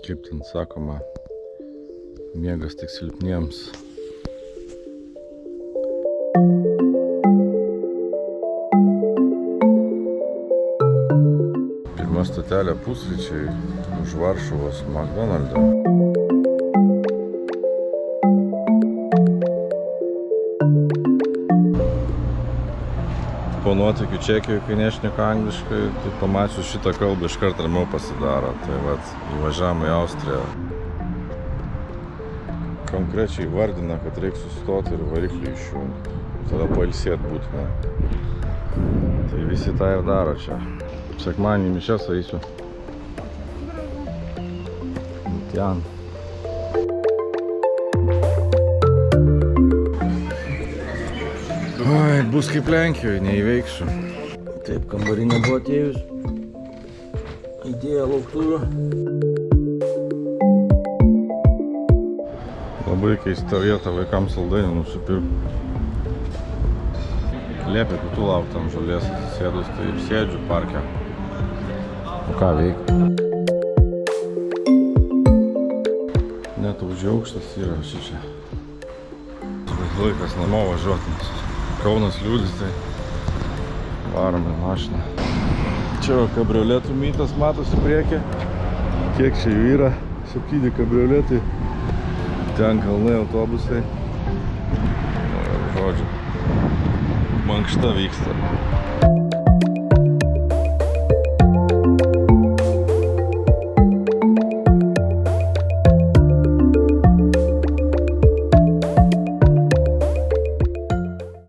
Kaip ten sakoma, miegas tik silpniems. Pirma stotelė pusryčiai už Varšuvos McDonald'o. Po nuotykių Čekijoje, kai nešneka angliškai, tai pamačius šitą kalbą iškart ramiau pasidaro. Tai vat, įvažiavom į Austriją. Konkrečiai vardina, kad reikia sustoti ir variklį išjungti. Tada pailsėt būtina. Tai visi tą ir daro čia. Sekmanį mišias eisiu. Ten. Oi, bus kaip Lenkijoje, neįveiksiu. Taip, kambarinė buvo atėjus. Įdėjo lauktuvę. Labai keista vieta vaikams saldainių nusipirkti. Liepė kitų laukti ant žolės atsisėdus, tai ir sėdžiu parke. O ką veikti? Net aukštas yra šičia. Laikas namo važiuoti. Kaunas liūdis, tai varom į mašiną. Čia kabrioletų mytas matosi priekį. Kiek čia jų yra? 7 kabrioletai. Ten kalnai autobusai. Žodžiu, mankšta vyksta.